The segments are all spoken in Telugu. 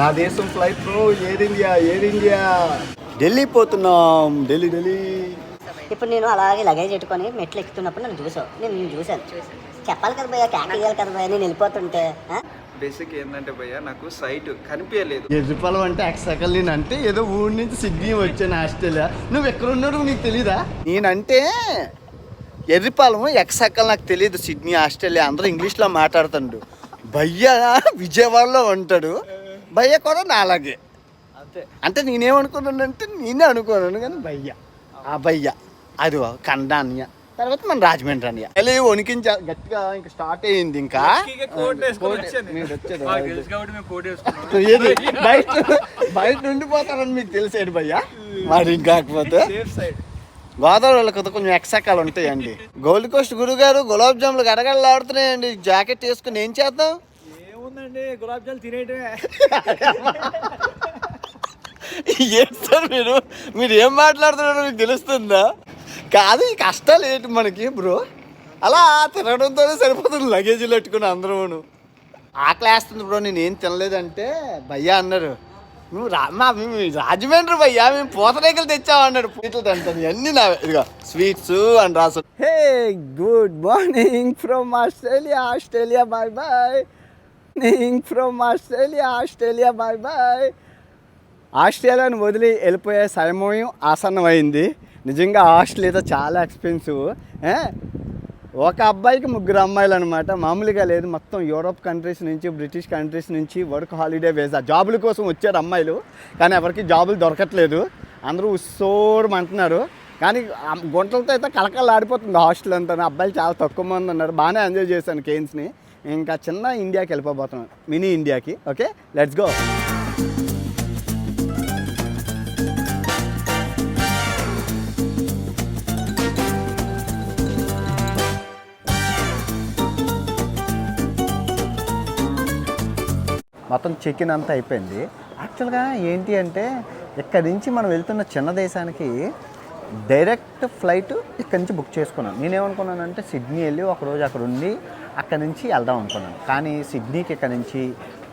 నా దేశం flight bro. Air India. Delhi పోతున్నాం. ఢిల్లీ. ఇప్పుడు నేను అలాగే లగేజ్ పెట్టుకొని మెట్లు ఎక్కుతున్నప్పుడు నన్ను చూసావు. నేను చూశాను. చెప్పాలి కదా భయ్యా, క్యాకేయాలి కదా భయ్యా నేను వెళ్ళిపోతుంటే. బేసిక్ ఏంటంటే భయ్యా నాకు సైట్ కనిపించలేదు. ఎర్రిపాలెం అంటే ఎక్సకల్. నేనంటే ఏదో ఊరి నుంచి సిడ్నీ వచ్చాను ఆస్ట్రేలియా. నువ్వు ఎక్కడున్నాడు నీకు తెలీదా? నేనంటే ఎర్రిపాలెం ఎక్సకల్ నాకు తెలియదు. సిడ్నీ ఆస్ట్రేలియా అందరూ ఇంగ్లీష్లో మాట్లాడుతాడు. భయ్య విజయవాడలో ఉంటాడు. భయ్య కూడా నాలాగే. అంటే నేనేమనుకున్నానంటే నేనే అనుకున్నాను కానీ భయ్య ఆ భయ్య అది కండాన్య తర్వాత మన రాజమండ్రి అన్నయ్య వెళ్ళి వణికించా గట్టిగా. ఇంకా స్టార్ట్ అయ్యింది. ఇంకా బయట ఉండిపోతారని మీకు తెలిసేది భయ్య. మరి ఇంకాకపోతే గోదావరి కదా కొంచెం ఎక్సకాలు ఉంటాయండి. గోల్డ్ కోస్ట్ గురుగారు గులాబ్ జాములు గడగడలాడుతున్నాయండి. జాకెట్ వేసుకుని ఏం చేద్దాం? ఏముందండి, గులాబ్ జాములు తినేయటమే. ఏంటి సార్ మీరు ఏం మాట్లాడుతున్నారో మీకు తెలుస్తుందా? కాదు, ఈ కష్టాలు ఏంటి మనకి బ్రో? అలా తినడంతోనే సరిపోతుంది. లగేజీలు పెట్టుకుని అందరూ ఆకలేస్తుంది బ్రో. నేను ఏం తినలేదంటే భయ్యా అన్నారు, మేము రాజమండ్రి భయ్యా మేము పూతరేకలు తెచ్చామన్నాడు. పూతలు తింటాను అన్నీ నా ఇదిగో స్వీట్స్ అని రాసు. Hey good morning from Australia bye bye. From Australia bye bye. ఆస్ట్రేలియాను వదిలి వెళ్ళిపోయే సమయం ఆసన్నమైంది. నిజంగా ఆస్ట్రేలియా చాలా ఎక్స్పెన్సివ్. ఒక అబ్బాయికి 3 అమ్మాయిలు అనమాట. మామూలుగా లేదు. మొత్తం యూరోప్ కంట్రీస్ నుంచి, బ్రిటిష్ కంట్రీస్ నుంచి వర్క్ హాలిడే వీసా జాబుల కోసం వచ్చారు అమ్మాయిలు. కానీ ఎవరికి జాబులు దొరకట్లేదు. అందరూ ఉస్సోరమంటున్నారు. కానీ గుంటలతో అయితే కలకలు ఆడిపోతుంది హాస్టల్ అంతా. అబ్బాయిలు చాలా తక్కువ మంది ఉన్నారు. బాగానే ఎంజాయ్ చేశాను కేర్న్స్ని. ఇంకా చిన్న ఇండియాకి వెళ్ళిపోతున్నాను, మినీ ఇండియాకి. Okay, let's go. మొత్తం చెక్-ఇన్ అంతా అయిపోయింది. యాక్చువల్గా ఏంటి అంటే ఇక్కడి నుంచి మనం వెళ్తున్న చిన్న దేశానికి డైరెక్ట్ ఫ్లైట్ ఇక్కడి నుంచి బుక్ చేసుకున్నాను. నేనేమనుకున్నానంటే సిడ్నీ వెళ్ళి ఒకరోజు అక్కడ ఉండి అక్కడి నుంచి వెళ్దాం అనుకున్నాను. కానీ సిడ్నీకి ఇక్కడ నుంచి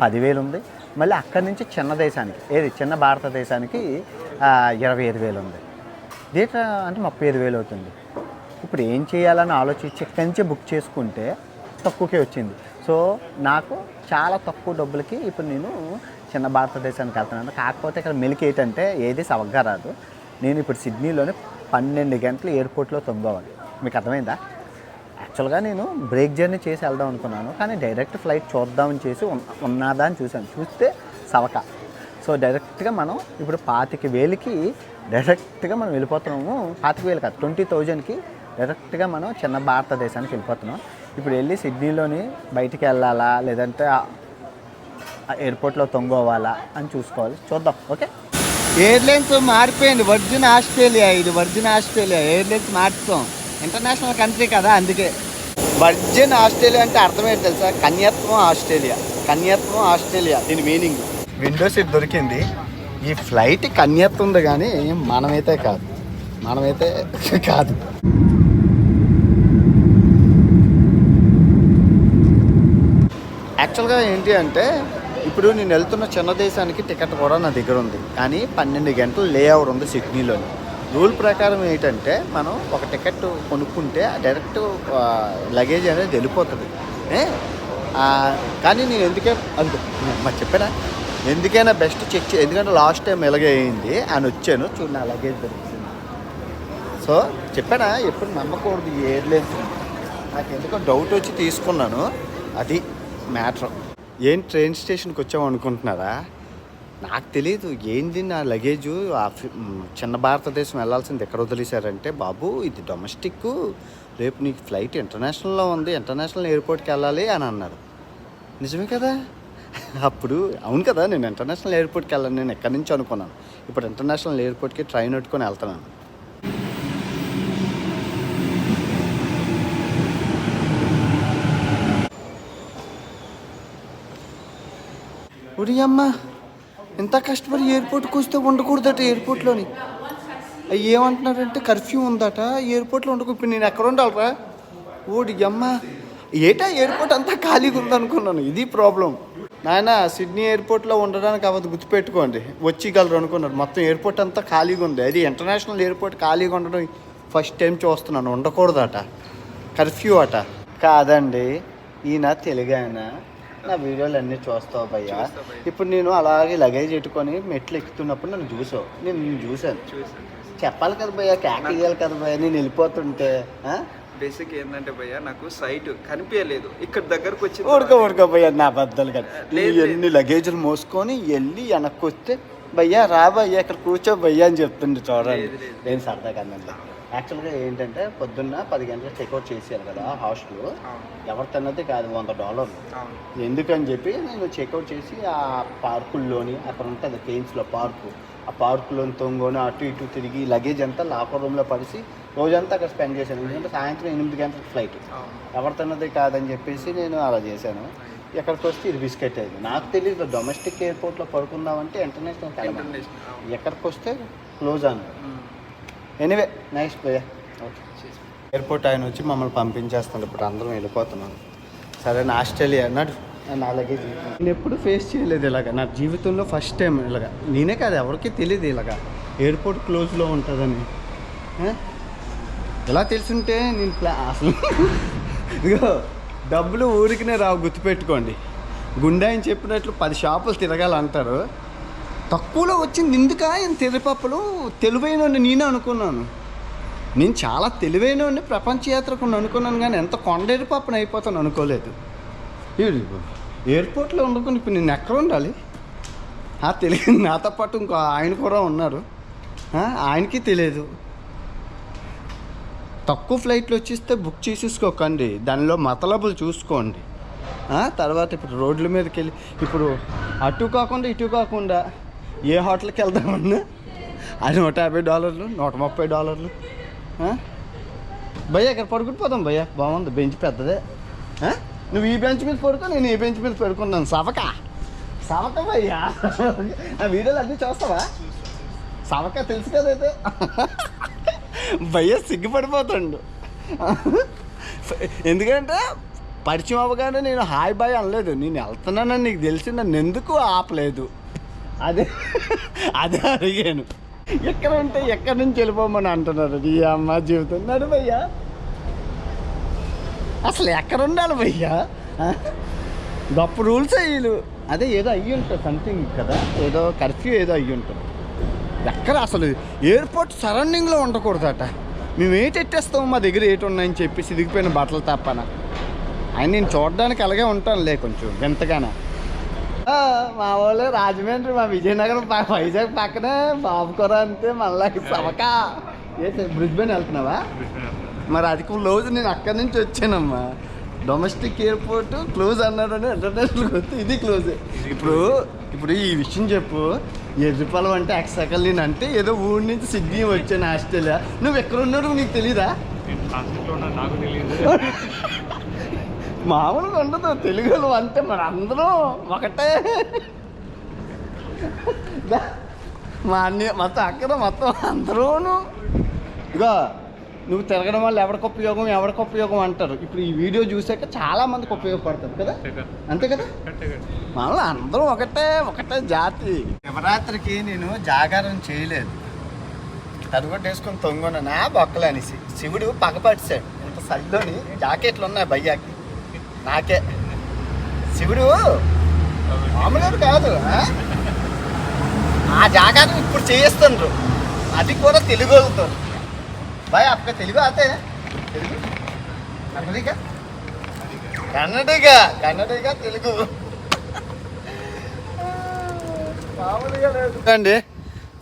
10,000 ఉంది. మళ్ళీ అక్కడి నుంచి చిన్న దేశానికి, ఏది చిన్న భారతదేశానికి 25,000 ఉంది. డేటా అంటే 35,000 అవుతుంది. ఇప్పుడు ఏం చేయాలని ఆలోచించి ఇక్కడి నుంచే బుక్ చేసుకుంటే తక్కువకే వచ్చింది. సో నాకు చాలా తక్కువ డబ్బులకి ఇప్పుడు నేను చిన్న భారతదేశానికి వెళ్తున్నాను. కాకపోతే ఇక్కడ మెలికి ఏంటంటే ఏది సవగ్గా రాదు. నేను ఇప్పుడు సిడ్నీలోనే 12 గంటలు ఎయిర్పోర్ట్లో తొంగవాలి. మీకు అర్థమైందా? యాక్చువల్గా నేను బ్రేక్ జర్నీ చేసి వెళ్దాం అనుకున్నాను. కానీ డైరెక్ట్ ఫ్లైట్ చూద్దామని చేసి ఉన్నదా అని చూశాను. చూస్తే సవక. సో డైరెక్ట్గా మనం ఇప్పుడు 25,000కి డైరెక్ట్గా మనం వెళ్ళిపోతున్నాము. 25,000 కాదు, 20,000కి డైరెక్ట్గా మనం చిన్న భారతదేశానికి వెళ్ళిపోతున్నాం. ఇప్పుడు వెళ్ళి సిడ్నీలోని బయటికి వెళ్ళాలా లేదంటే ఎయిర్పోర్ట్లో తొంగోవాలా అని చూసుకోవాలి. చూద్దాం. ఓకే, ఎయిర్లైన్స్ మారిపోయింది. వర్జిన్ ఆస్ట్రేలియా, ఇది వర్జిన్ ఆస్ట్రేలియా. ఎయిర్లైన్స్ మార్చాం, ఇంటర్నేషనల్ కంట్రీ కదా, అందుకే వర్జిన్ ఆస్ట్రేలియా అంటే అర్థమేంటి తెలుసా? కన్యాత్వం ఆస్ట్రేలియా దీని మీనింగ్. విండో సీట్ దొరికింది. ఈ ఫ్లైట్ కన్యాత్వం ఉంది కానీ మనమైతే కాదు. యాక్చువల్గా ఏంటి అంటే ఇప్పుడు నేను వెళ్తున్న చిన్న దేశానికి టికెట్ కూడా నా దగ్గర ఉంది. కానీ 12 గంటలు లేఓవర్ ఉంది సిడ్నీలోని. రూల్ ప్రకారం ఏంటంటే మనం ఒక టికెట్ కొనుక్కుంటే డైరెక్ట్ లగేజ్ అనేది వెళ్ళిపోతుంది. కానీ నేను చెప్పానా ఎందుకైనా బెస్ట్ చెక్ ఎందుకంటే లాస్ట్ టైం ఎలాగే అయింది అని వచ్చాను. చూడు నా లగేజ్ దొరికింది. సో చెప్పానా ఎప్పుడు నమ్మకూడదు ఈ ఎయిర్లైన్స్. నాకు ఎందుకో డౌట్ వచ్చి తీసుకున్నాను. అది మ్యాటర్. ఏం ట్రైన్ స్టేషన్కి వచ్చాము అనుకుంటున్నారా? నాకు తెలియదు ఏంది నా లగేజు. చిన్న భారతదేశం వెళ్ళాల్సింది ఎక్కడ వదిలేశారంటే, బాబు ఇది డొమెస్టిక్, రేపు నీకు ఫ్లైట్ ఇంటర్నేషనల్లో ఉంది, ఇంటర్నేషనల్ ఎయిర్పోర్ట్కి వెళ్ళాలి అని అన్నారు. నిజమే కదా? అప్పుడు అవును కదా, నేను ఇంటర్నేషనల్ ఎయిర్పోర్ట్కి వెళ్ళాను. నేను ఎక్కడి నుంచి అనుకున్నాను. ఇప్పుడు ఇంటర్నేషనల్ ఎయిర్పోర్ట్కి ట్రైన్ పెట్టుకొని వెళ్తున్నాను. ఉడి అమ్మ, ఎంత కష్టపడి ఎయిర్పోర్ట్కి వస్తే ఉండకూడదట ఎయిర్పోర్ట్లోని. అవి ఏమంటున్నారంటే కర్ఫ్యూ ఉందట ఎయిర్పోర్ట్లో ఉండకు. ఇప్పుడు నేను ఎక్కడ ఉండాలరా? ఓడి అమ్మ, ఏటా ఎయిర్పోర్ట్ అంతా ఖాళీగా ఉందనుకున్నాను. ఇది ప్రాబ్లం. నాయన సిడ్నీ ఎయిర్పోర్ట్లో ఉండడానికి అవ్వదు, గుర్తుపెట్టుకోండి. వచ్చిగలరు అనుకున్నారు. మొత్తం ఎయిర్పోర్ట్ అంతా ఖాళీగా ఉంది. అది ఇంటర్నేషనల్ ఎయిర్పోర్ట్ ఖాళీగా ఉండడం ఫస్ట్ టైం చూస్తున్నాను. ఉండకూడదట, కర్ఫ్యూ అట. కాదండి, ఈయన తెలుగు ఆయన. నా వీడియోలు అన్నీ చూస్తావు భయ్యా. ఇప్పుడు నేను అలాగే లగేజ్ పెట్టుకొని మెట్లు ఎక్కుతున్నప్పుడు నన్ను చూసావు. నేను చూశాను. చెప్పాలి కదా భయ్యా, క్యాక్ ఇవ్వాలి కదా భయ్యా. నేను వెళ్ళిపోతుంటే బేసిక్ ఏంటంటే భయ్యా, నాకు సైట్ కనిపించలేదు. ఇక్కడ దగ్గరకు వచ్చి ఉడక భయ్యా, నా బద్దలు కదా. ఎన్ని లగేజ్లు మోసుకొని వెళ్ళి వెనక్కి వస్తే భయ్యా రా భయ్యా ఇక్కడ కూర్చో భయ్యా అని చెప్తుండే. చూడండి, నేను సరదాగా అన్నది. యాక్చువల్గా ఏంటంటే పొద్దున్న 10 గంటలకు చెక్అవుట్ చేసేయాలి కదా హాస్టల్. ఎవరు తిన్నది కాదు, $100. ఎందుకని చెప్పి నేను చెక్అవుట్ చేసి ఆ పార్కుల్లోని అక్కడ ఉంటుంది కేయిన్స్లో పార్కు, ఆ పార్కులోని తొంగోని అటు ఇటు తిరిగి లగేజ్ అంతా లాకర్ రూమ్లో పడిసి రోజంతా అక్కడ స్పెండ్ చేశాను. ఎందుకంటే సాయంత్రం 8 గంటలకు ఫ్లైట్. ఎవరు తిన్నది కాదని చెప్పేసి నేను అలా చేశాను. ఎక్కడికి వస్తే ఇది బిస్కెట్ అయింది. నాకు తెలియదు డొమెస్టిక్ ఎయిర్పోర్ట్లో పడుకుందామంటే ఇంటర్నేషనల్ కలవాలి. ఎక్కడికి వస్తే క్లోజ్ అన్నారు. ఎనీవే నైస్ భయ్యా. ఓకే, ఎయిర్పోర్ట్ ఆయన వచ్చి మమ్మల్ని పంపించేస్తాడు. ఇప్పుడు అందరం వెళ్ళిపోతున్నాం. సరే, నా ఆస్ట్రేలియా అన్నాడు. నా లగేజ్ నేను ఎప్పుడు ఫేస్ చేయలేదు ఇలాగ. నా జీవితంలో ఫస్ట్ టైం ఇలాగ. నేనే కాదు, ఎవరికి తెలియదు ఇలాగ ఎయిర్పోర్ట్ క్లోజ్లో ఉంటుందని. ఎలా తెలుసుంటే నేను అసలు ఇదిగో డబ్బులు ఊరికినే రావు, గుర్తుపెట్టుకోండి. గుండాయిని చెప్పినట్లు 10 షాపులు తిరగాలంటారు. తక్కువలో వచ్చింది ఎందుక ఆయన తెర్రిపప్పులు. తెలివైన నేనే అనుకున్నాను. నేను చాలా తెలివైన ప్రపంచ యాత్రకు అనుకున్నాను, కానీ ఎంత కొండెరిపప్పును అయిపోతాను అనుకోలేదు. ఎయిర్పోర్ట్లో వండుకొని ఇప్పుడు నేను ఎక్కడ ఉండాలి? తెలియదు. నాతో పాటు ఇంకో ఆయన కూడా ఉన్నారు, ఆయనకి తెలియదు. తక్కువ ఫ్లైట్లు వచ్చేస్తే బుక్ చేసేసుకోకండి, దానిలో మతలబులు చూసుకోండి. తర్వాత ఇప్పుడు రోడ్ల మీదకి వెళ్ళి ఇప్పుడు అటు కాకుండా ఇటు కాకుండా ఏ హోటల్కి వెళ్దామన్నా అది $150, $130. భయ్యా ఇక్కడ పడుకుంటుపోదాం భయ్యా, బాగుంది, బెంచ్ పెద్దదే. నువ్వు ఈ బెంచ్ మీద పడుకో, నేను ఈ బెంచ్ మీద పడుకున్నాను. సవక భయ్యా. ఆ వీడియోలు అన్నీ చూస్తావా? సవక తెలుసు కదైతే. భయ్యా సిగ్గుపడిపోతాడు. ఎందుకంటే పరిచయం అవ్వగానే నేను హాయ్ బాయ్ అనలేదు. నేను వెళ్తున్నానని నీకు తెలిసి నన్ను ఎందుకు ఆపలేదు, అదే అడిగాను. ఎక్కడ ఉంటే ఎక్కడి నుంచి వెళ్ళిపోమని అంటున్నారు. ఈ అమ్మ జీవితం నడు భయ్యా. అసలు ఎక్కడ ఉండాలి భయ్యా? గొప్ప రూల్స్ వీళ్ళు. అదే ఏదో అయ్యి ఉంటుంది సంథింగ్ కదా, ఏదో కర్ఫ్యూ ఏదో అయ్యి ఉంటుంది. ఎక్కడ అసలు ఎయిర్పోర్ట్ సరౌండింగ్లో ఉండకూడదట. మేము ఎట్టేస్తాము, మా దగ్గర ఉన్నాయని చెప్పి సిదిగిపోయిన బట్టలు తప్పన. ఆయన నేను చూడడానికి అలాగే ఉంటానులే, కొంచెం వింతగానే. మా వాళ్ళు రాజమండ్రి, మా విజయనగరం వైజాగ్ పక్కనే బాబుకొర అంతే. మళ్ళీ సవక బ్రిడ్జ్బెన్ వెళ్తున్నావా? మరి అది క్లోజ్. నేను అక్కడి నుంచి వచ్చానమ్మా. డొమెస్టిక్ ఎయిర్పోర్ట్ క్లోజ్ అన్నాడని ఇంటర్నేషనల్కి వస్తే ఇది క్లోజ్. ఇప్పుడు ఈ విషయం చెప్పు. ఎర్రిపలం అంటే ఎక్సకల్. నేను అంటే ఏదో ఊరి నుంచి సిడ్నీ వచ్చాను ఆస్ట్రేలియా. నువ్వు ఎక్కడ ఉన్నాడు నీకు తెలీదా? మామూలుగా ఉండదు తెలుగులో అంటే. మరి అందరూ ఒకటే. మా అన్నయ్య మొత్తం అక్కడ మొత్తం అందరూను. ఇగో నువ్వు తిరగడం వల్ల ఎవరికి ఉపయోగం అంటారు. ఇప్పుడు ఈ వీడియో చూసాక చాలా మందికి ఉపయోగపడుతుంది కదా, అంతే కదా? మళ్ళీ అందరూ ఒకటే జాతి. శివరాత్రికి నేను జాగారం చేయలేదు. తడుగొట్టు వేసుకొని తొంగొన నా బొక్కలు అనేసి శివుడు పగపడిచాడు. ఇంత సల్లోని జాకెట్లు ఉన్నాయి భయ్యాకి, నాకే. శివుడు మామూలు కాదు. ఆ జాగారం ఇప్పుడు చేయిస్తుండ్రు, అది కూడా తెలుగు వెళ్తారు. भाई आपका तेलुगु आते हैं? तेलुगु కన్నడిగా తెలుగు మామూలుగా లేదు అండి.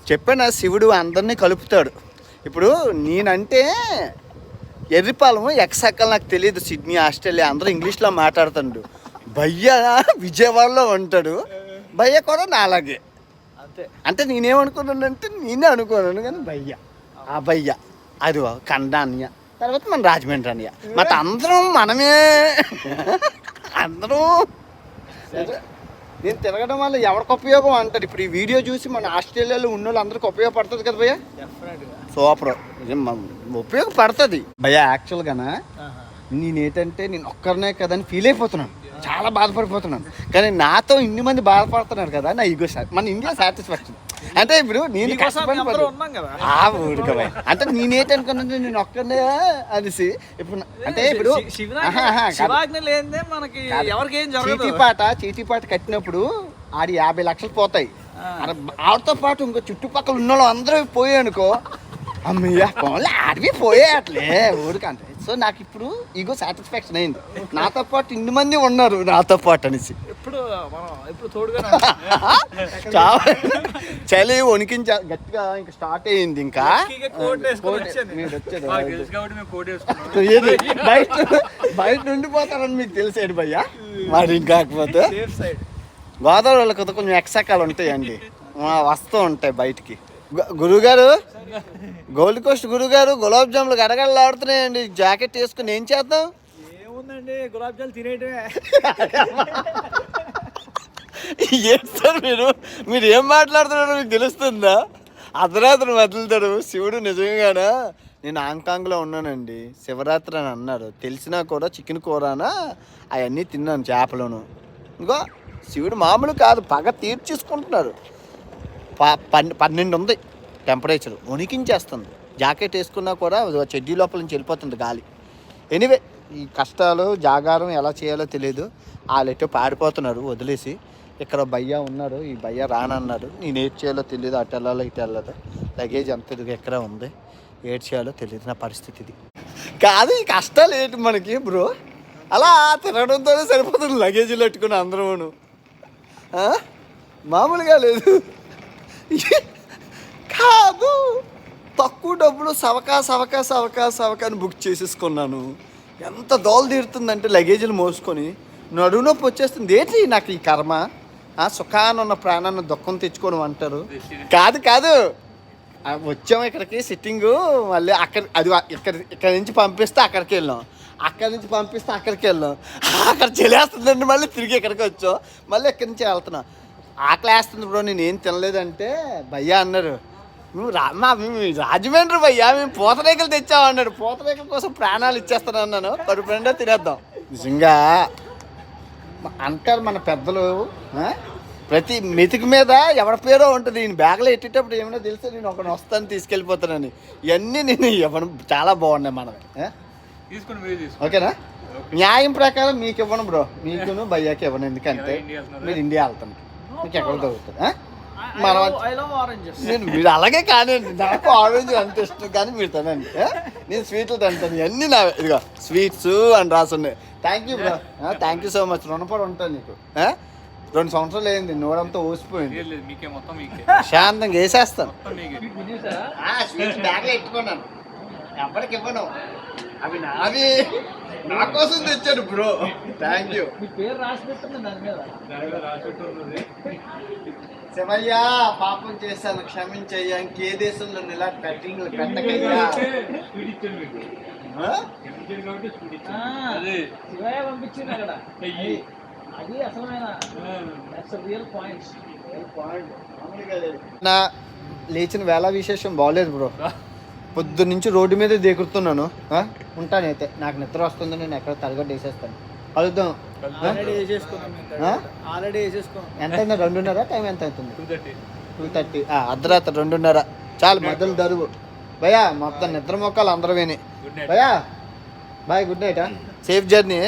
చెప్పాను, శివుడు అందరినీ కలుపుతాడు. ఇప్పుడు నేనంటే ఎర్రిపాలెం ఎక్సక్కలు నాకు తెలియదు. సిడ్నీ ఆస్ట్రేలియా అందరూ ఇంగ్లీష్లో మాట్లాడుతాడు. భయ్య విజయవాడలో ఉంటాడు. భయ్య కూడా నాలాగే. అంటే నేనేమనుకున్నానంటే నేనే అనుకున్నాను, కానీ ఆ భయ్య అది కన్నడ అన్నయ్య, తర్వాత మన రాజమండ్రి అన్నయ్య, మరి అందరం మనమే. అందరూ నేను తిరగడం వల్ల ఎవరికి ఉపయోగం అంటారు. ఇప్పుడు ఈ వీడియో చూసి మన ఆస్ట్రేలియాలో ఉన్న వాళ్ళు అందరికి ఉపయోగపడుతుంది కదా భయ్య. సూపర్, ఉపయోగపడుతుంది భయ్య. యాక్చువల్గానా నేనేంటంటే నేను ఒక్కరినే కదని ఫీల్ అయిపోతున్నాను. చాలా బాధపడిపోతున్నాను. కానీ నాతో ఇన్ని మంది బాధపడుతున్నారు కదా, నా ఈగో మన ఇండియా సాటిస్ఫాక్షన్. అంటే ఇప్పుడు నేను ఊరుకోవాలి అంటే నేనేటనుకున్నాను, నేను ఒక్కనే అనేసి ఇప్పుడు అంటే ఇప్పుడు చీటీ పాట కట్టినప్పుడు ఆడి 50 లక్షలు పోతాయి. ఆడితో పాటు ఇంకో చుట్టుపక్కల ఉన్న వాళ్ళు అందరూ పోయాయి అనుకో, అమ్మయ్య పోలే ఆడివి పోయేట్లే ఊరికంటే. సో నాకు ఇప్పుడు ఈగో సాటిస్ఫాక్షన్ అయింది, నాతో పాటు ఇన్ని మంది ఉన్నారు నాతో పాటు అనేసి. చలి వణికించ గట్టిగా ఇంకా స్టార్ట్ అయ్యింది. ఇంకా బయట ఉండిపోతారని మీకు తెలిసేది భయ్యా, మరి కాకపోతే గోదావరి వాళ్ళకి కొంచెం ఎక్సకాలు ఉంటాయండి, వస్తూ ఉంటాయి బయటికి. గురుగారు గోల్డ్ కోస్ట్ గురుగారు గులాబ్ జాములు గడగడలాడుతున్నాయండి, జాకెట్ వేసుకుని ఏం చేద్దాం? ఏముందండి, గులాబ్ జాములు తినేయటమే. ఏంటి సార్ మీరు ఏం మాట్లాడుతున్నారో మీకు తెలుస్తుందా? అర్ధరాత్రి వదులుతాడు శివుడు. నిజంగానా నేను హాంకాంగ్లో ఉన్నానండి, శివరాత్రి అని అన్నారు, తెలిసినా కూడా చికెన్ కూరనా అవన్నీ తిన్నాను, చేపలను. ఇంకో శివుడు మామూలు కాదు, పగ తీర్చేసుకుంటున్నారు. 12 ఉంది టెంపరేచర్, వణికించేస్తుంది. జాకెట్ వేసుకున్నా కూడా చెడ్డీ లోపల నుంచి వెళ్ళిపోతుంది గాలి. ఎనీవే ఈ కష్టాలు జాగారం ఎలా చేయాలో తెలియదు. వాళ్ళెట్టో పాడిపోతున్నారు వదిలేసి. ఇక్కడ భయ్యా ఉన్నారు, ఈ భయ్యా రానన్నారు. నేను ఏడ్ చేయాలో తెలియదు, అటు వెళ్ళాలో ఇటు వెళ్ళదు. లగేజ్ అంత ఎక్కడ ఉంది, ఏడ్ చేయాలో తెలియదు. నా పరిస్థితి ఇది కాదు. ఈ కష్టాలు ఏంటి మనకి బ్రో? అలా తిరగడంతోనే సరిపోతుంది లగేజీలు పెట్టుకుని అందరూ, మామూలుగా లేదు. కాదు, తక్కువ డబ్బులు సవకాని బుక్ చేసేసుకున్నాను. ఎంత దోలు తీరుతుందంటే లగేజీలు మోసుకొని నడువు నొప్పి వచ్చేస్తుంది. ఏంటి నాకు ఈ కర్మ? సుఖాన్ని ఉన్న ప్రాణాన్ని దుఃఖం తెచ్చుకోవడం అంటారు. కాదు వచ్చాము ఇక్కడికి సిట్టింగు, మళ్ళీ ఇక్కడ నుంచి పంపిస్తే అక్కడికి వెళ్ళాం, అక్కడి నుంచి పంపిస్తే అక్కడికి వెళ్ళాం, అక్కడ చెలేస్తుందండి, మళ్ళీ తిరిగి ఇక్కడికి వచ్చాం, మళ్ళీ ఇక్కడి నుంచి వెళ్తున్నాం. ఆకలి వేస్తుంది బ్రో, నేను ఏం తినలేదంటే భయ్యా అన్నారు, మేము రాజమండ్రి భయ్యా మేము పూతరేకలు తెచ్చామన్నాడు. పూతరేకల కోసం ప్రాణాలు ఇచ్చేస్తాను అన్నాను. కడుపు నిండా తినేద్దాం. నిజంగా అంటారు మన పెద్దలు, ప్రతి మెతుకు మీద ఎవరి పేరో ఉంటుంది. నేను బ్యాగ్లో ఎట్టేటప్పుడు ఏమైనా తెలిస్తే నేను ఒకటి వస్తాను తీసుకెళ్ళిపోతానని. ఇవన్నీ నేను ఇవ్వను, చాలా బాగున్నాయి మనవి. ఓకేనా? న్యాయం ప్రకారం మీకు ఇవ్వను బ్రో, మీకును భయ్యాకి ఇవ్వను. ఎందుకంటే మీరు ఇండియా వెళ్తాను, మీకు ఎక్కడ దొరుకుతుంది. నేను మీరు అలాగే కానివ్వండి, నాకు ఆరెంజ్ అంత ఇష్టం, కానీ మీరు తినండి. నేను స్వీట్లు తింటాను, ఇవన్నీ నా ఇదిగో స్వీట్స్ అని రాసున్నాయి. Thank you bro, thank you so much. రుణపడి ఉంటాను నీకు. 2 సంవత్సరాలు అయింది, నోరంతా ఊసిపోయింది. శాంతంగా వేసేస్తాను. స్వీట్స్ బ్యాగ్లో ఎట్టుకున్నాను, ఎవరికి ఇవ్వను, అవి నావి, నా కోసం తెచ్చాడు బ్రో. Thank you. పేరు రాసి పెట్టింది దాని మీద. శివయ్యా పాపం చేశాను, క్షమించయ్యా, ఇంకే దేశంలో ఇలా కట్టింగ్లు పెట్టకయ్యా. శివయ్య పంపించింది అక్కడ, అది అసలమైన రియల్ పాయింట్స్. నా లేచిన వేళ విశేషం బాగోలేదు బ్రో. పొద్దున్న నుంచి రోడ్డు మీద దిగుతున్నాను. ఉంటానైతే నాకు నిద్ర వస్తుంది, నేను ఎక్కడ తలగడ్డ వేసేస్తాను. కలుద్దాం. ఎంత అయిందా? 2:30 టైం ఎంత అవుతుంది? 2:30. అర్ధరాత్రి 2:30 చాలు. మధ్యలో దరువు భయ్యా, మొత్తం నిద్ర మొక్కలు అందరూ విని. భయ్యా bye, good night, safe journey.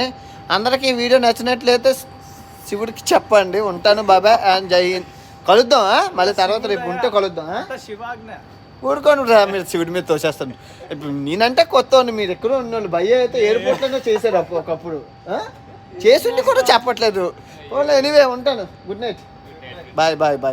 అందరికీ వీడియో నచ్చినట్లయితే శివుడికి చెప్పండి. ఉంటాను బాబాయ్ అండ్ జై హింద్. కలుద్దాం మళ్ళీ తర్వాత, రేపు ఉంటే కలుద్దాం. ఊరుకోను రా, మీరు శివుడి మీద తోసేస్తాను. ఇప్పుడు నేనంటే కొత్త, మీరు ఎక్కడో ఉన్నోళ్ళు. భయ్య అయితే ఎయిర్పోర్ట్లోనే చేశారు ఒకప్పుడు, చేసిండి కూడా చెప్పట్లేదు. ఎనీవే ఉంటాను. Good night, bye bye bye.